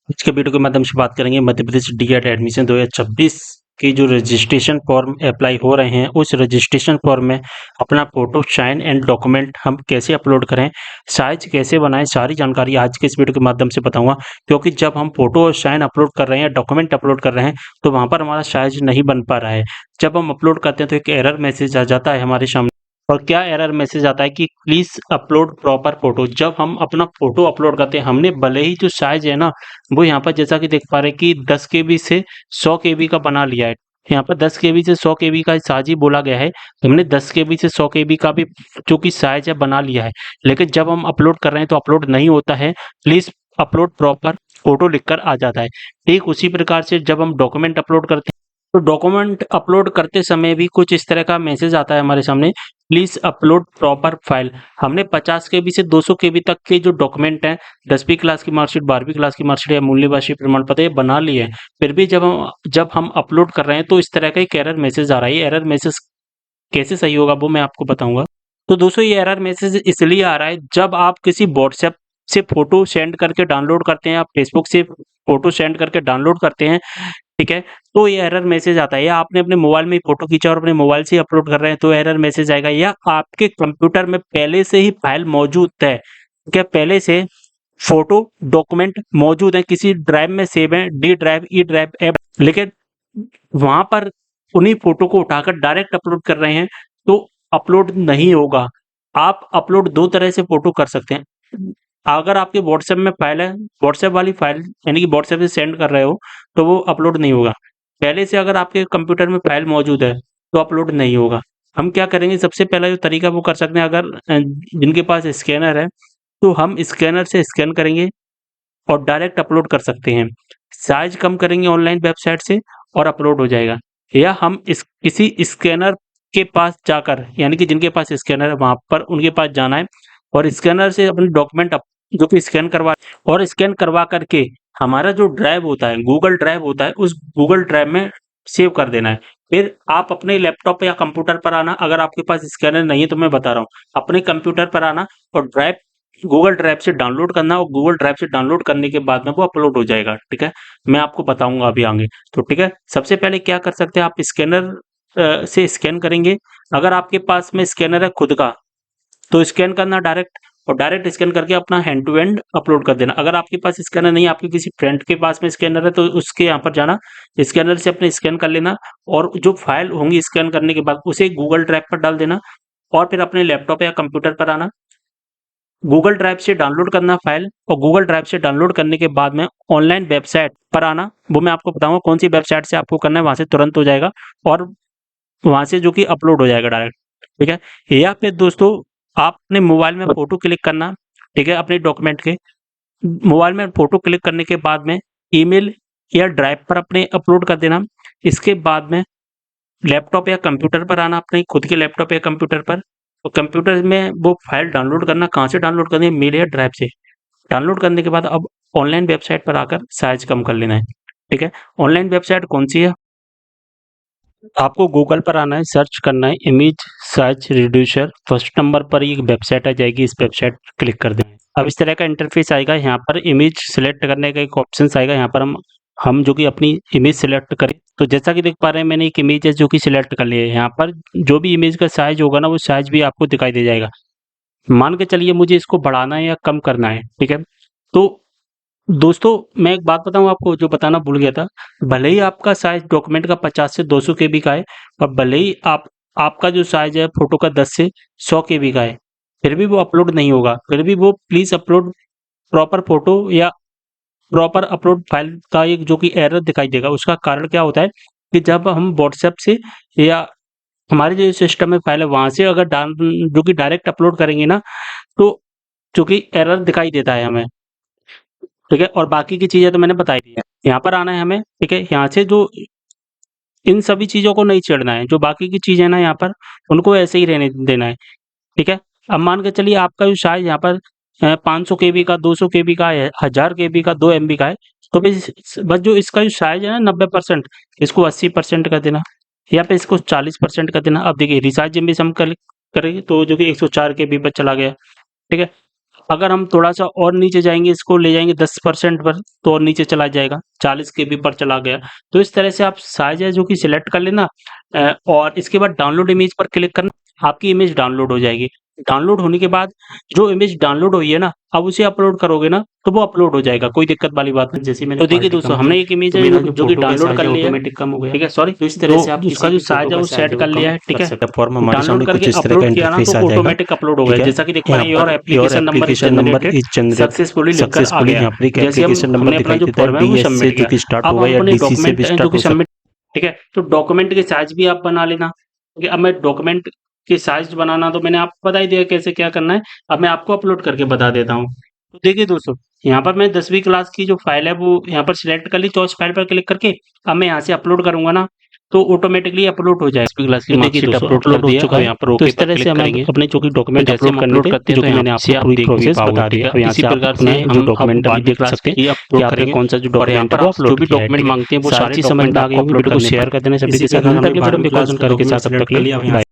आज के वीडियो के माध्यम से बात करेंगे मध्य प्रदेश डी.एड एडमिशन 2026 की जो रजिस्ट्रेशन फॉर्म अप्लाई हो रहे हैं, उस रजिस्ट्रेशन फॉर्म में अपना फोटो, साइन एंड डॉक्यूमेंट हम कैसे अपलोड करें, साइज कैसे बनाएं, सारी जानकारी आज के इस वीडियो के माध्यम से बताऊंगा। क्योंकि जब हम फोटो और साइन अपलोड कर रहे हैं, डॉक्यूमेंट अपलोड कर रहे हैं, तो वहां पर हमारा साइज नहीं बन पा रहा है। जब हम अपलोड करते हैं तो एक एरर मैसेज आ जाता है हमारे सामने। और क्या एरर मैसेज आता है कि प्लीज अपलोड प्रॉपर फोटो। जब हम अपना फोटो अपलोड करते हैं, हमने भले ही जो साइज है ना, वो यहाँ पर जैसा कि देख पा रहे हैं कि 10 केबी से 100 केबी का बना लिया है। यहाँ पर 10 केबी से 100 केबी का साइज ही बोला गया है। हमने 10 केबी से 100 केबी का भी जो कि साइज है बना लिया है, लेकिन जब हम अपलोड कर रहे हैं तो अपलोड नहीं होता है। प्लीज अपलोड प्रॉपर फोटो लिखकर आ जाता है। ठीक उसी प्रकार से जब हम डॉक्यूमेंट अपलोड करते हैं, तो डॉक्यूमेंट अपलोड करते समय भी कुछ इस तरह का मैसेज आता है हमारे सामने, प्लीज अपलोड प्रॉपर फाइल। हमने 50 केबी से 200 केबी तक के जो डॉक्यूमेंट हैं, 10वीं क्लास की मार्कशीट, 12वीं क्लास की मार्कशीट या मूल्यवासी प्रमाण पत्र ये बना लिए हैं, फिर भी जब हम अपलोड कर रहे हैं तो इस तरह का एक एरर मैसेज आ रहा है। ये एरर मैसेज कैसे सही होगा वो मैं आपको बताऊंगा। तो दोस्तों, ये एरर मैसेज इसलिए आ रहा है, जब आप किसी व्हाट्सएप से फोटो सेंड करके डाउनलोड करते हैं, आप फेसबुक से फोटो सेंड करके डाउनलोड करते हैं, ठीक है, तो ये एरर मैसेज आता है। या आपने अपने मोबाइल में फोटो खींचा और अपने मोबाइल से अपलोड कर रहे हैं तो एरर मैसेज आएगा। या आपके कंप्यूटर में पहले से ही फाइल मौजूद है, ठीक है, पहले से फोटो डॉक्यूमेंट मौजूद है, किसी ड्राइव में सेव है, D drive, E drive, app, लेकिन वहां पर उन्हीं फोटो को उठाकर डायरेक्ट अपलोड कर रहे हैं तो अपलोड नहीं होगा। आप अपलोड दो तरह से फोटो कर सकते हैं। अगर आपके व्हाट्सएप में फाइल है, व्हाट्सएप वाली फाइल यानी कि व्हाट्सएप से सेंड कर रहे हो, तो वो अपलोड नहीं होगा। पहले से अगर आपके कंप्यूटर में फाइल मौजूद है तो अपलोड नहीं होगा। हम क्या करेंगे, सबसे पहला जो तरीका वो कर सकते हैं, अगर जिनके पास स्कैनर है तो हम स्कैनर से स्कैन करेंगे और डायरेक्ट अपलोड कर सकते हैं। साइज कम करेंगे ऑनलाइन वेबसाइट से और अपलोड हो जाएगा। या हम इस किसी स्कैनर के पास जाकर, यानी कि जिनके पास स्कैनर है वहां पर उनके पास जाना है और स्कैनर से अपने डॉक्यूमेंट जो कि स्कैन करवा करके हमारा जो ड्राइव होता है, गूगल ड्राइव होता है, उस गूगल ड्राइव में सेव कर देना है। फिर आप अपने लैपटॉप या कंप्यूटर पर आना, अगर आपके पास स्कैनर नहीं है तो मैं बता रहा हूँ, अपने कंप्यूटर पर आना और ड्राइव गूगल ड्राइव से डाउनलोड करना, और गूगल ड्राइव से डाउनलोड करने के बाद में वो अपलोड हो जाएगा। ठीक है, मैं आपको बताऊंगा अभी आगे। तो ठीक है, सबसे पहले क्या कर सकते हैं, आप स्कैनर से स्कैन करेंगे। अगर आपके पास में स्कैनर है खुद का तो स्कैन करना डायरेक्ट, और डायरेक्ट स्कैन करके अपना हैंड टू हैंड अपलोड कर देना। अगर आपके पास स्कैनर नहीं है, आपके किसी फ्रेंड के पास में स्कैनर है, तो उसके यहाँ पर जाना, स्कैनर से अपने स्कैन कर लेना और जो फाइल होंगी स्कैन करने के बाद उसे गूगल ड्राइव पर डाल देना। और फिर अपने लैपटॉप या कंप्यूटर पर आना, गूगल ड्राइव से डाउनलोड करना फाइल, और गूगल ड्राइव से डाउनलोड करने के बाद में ऑनलाइन वेबसाइट पर आना। वो मैं आपको बताऊंगा कौन सी वेबसाइट से आपको करना है, वहां से तुरंत हो जाएगा और वहां से जो कि अपलोड हो जाएगा डायरेक्ट। ठीक है, या फिर दोस्तों, आप अपने मोबाइल में फोटो क्लिक करना, ठीक है, अपने डॉक्यूमेंट के मोबाइल में फोटो क्लिक करने के बाद में ईमेल या ड्राइव पर अपने अपलोड कर देना। इसके बाद में लैपटॉप या कंप्यूटर पर आना, अपने खुद के लैपटॉप या कंप्यूटर पर, तो कंप्यूटर में वो फाइल डाउनलोड करना। कहाँ से डाउनलोड करनी है, मेल या ड्राइव से। डाउनलोड करने के बाद अब ऑनलाइन वेबसाइट पर आकर साइज कम कर लेना है। ठीक है, ऑनलाइन वेबसाइट कौन सी है, आपको गूगल पर आना है, सर्च करना है image size reducer. First number पर एक वेबसाइट आ जाएगी, इस वेबसाइट पर क्लिक कर देना है। अब इस तरह का इंटरफेस आएगा। यहाँ पर इमेज सिलेक्ट करने का एक ऑप्शन आएगा। यहाँ पर हम जो कि अपनी इमेज सिलेक्ट करें, तो जैसा कि देख पा रहे हैं मैंने एक इमेज है जो कि सिलेक्ट कर ली है। यहाँ पर जो भी इमेज का साइज होगा ना, वो साइज भी आपको दिखाई दे जाएगा। मान के चलिए मुझे इसको बढ़ाना है या कम करना है। ठीक है, तो दोस्तों, मैं एक बात बताऊं आपको, जो बताना भूल गया था। भले ही आपका साइज डॉक्यूमेंट का 50 से 200 केबी का है, और भले ही आपका जो साइज है फोटो का 10 से 100 केबी का है, फिर भी वो अपलोड नहीं होगा। फिर भी वो प्लीज अपलोड प्रॉपर फोटो या प्रॉपर अपलोड फाइल का एक जो कि एरर दिखाई देगा। उसका कारण क्या होता है कि जब हम व्हाट्सएप से या हमारे जो सिस्टम में फाइल है वहां से अगर जो कि डायरेक्ट अपलोड करेंगे ना, तो जो कि एरर दिखाई देता है हमें। ठीक है, और बाकी की चीजें तो मैंने बताई दी है। यहाँ पर आना है हमें, ठीक है, यहाँ से जो इन सभी चीजों को नहीं छेड़ना है, जो बाकी की चीजें ना यहाँ पर उनको ऐसे ही रहने देना है। ठीक है, अब मान के चलिए आपका जो साइज यहाँ पर 500 केबी का, 200 केबी का है, 1000 केबी का, 2 MB का है, तो बस जो इसका जो साइज है ना 90%, इसको 80% कर देना, या फिर इसको 40% कर देना। अब देखिए रिसाइज जिम्बी से हम करेंगे तो जो कि 104 केबी पर चला गया। ठीक है, अगर हम थोड़ा सा और नीचे जाएंगे, इसको ले जाएंगे 10% पर, तो और नीचे चला जाएगा, 40 KB पर चला गया। तो इस तरह से आप साइज है जो कि सिलेक्ट कर लेना और इसके बाद डाउनलोड इमेज पर क्लिक करना, आपकी इमेज डाउनलोड हो जाएगी। डाउनलोड होने के बाद जो इमेज डाउनलोड हुई है ना, अब उसे अपलोड करोगे ना तो वो अपलोड हो जाएगा, कोई दिक्कत वाली बात नहीं। जैसे मैंने तो देखिए दोस्तों, हमने एक इमेज है जो कि डाउनलोड कर लिया है, ऑटोमेटिक कम हो गया, ठीक है, सॉरी। तो इस तरह से आप उसका जो साइज है वो सेट कर लिया है, ठीक है। डाउनलोड करके अपलोड किया ना तो ऑटोमेटिक अपलोड हो गया। जैसा कि देख पा रहे हैं, your application number is generated successfully लिखकर आ गया। जैसे हमने अपना जो फॉर्म है वो सबमिट किया, अब हम अपने डॉक्यूमेंट है जो कि सबमिट, ठीक है। तो डॉक्यूमेंट के साइज भी आप बना लेना। अब मैं डॉक्यूमेंट के साइज बनाना तो मैंने आपको बता ही दिया कैसे क्या करना है। अब मैं आपको अपलोड करके बता देता हूँ। तो देखिए दोस्तों, यहाँ पर मैं 10वीं क्लास की जो फाइल है वो यहाँ पर सिलेक्ट कर ली, चॉइस फाइल पर क्लिक करके अब मैं यहाँ से अपलोड करूंगा ना तो ऑटोमेटिकली अपलोड हो जाएगा। 10वीं क्लास की मार्कशीट अपलोड हो चुका है यहाँ पर। तो इस तरह से हम अपने जो कि डॉक्यूमेंट अपलोड करने थे, जो कि मैंने आपको पूरी प्रोसेस बता दी है। इसी प्रकार से हम डॉक्यूमेंट भी देख सकते हैं कि आपने कौन सा जो डॉक्यूमेंट है वो अपलोड, जो भी डॉक्यूमेंट मांगते हैं वो सारे समझ में आ गए। वीडियो को शेयर कर देना सभी के साथ। करके साथ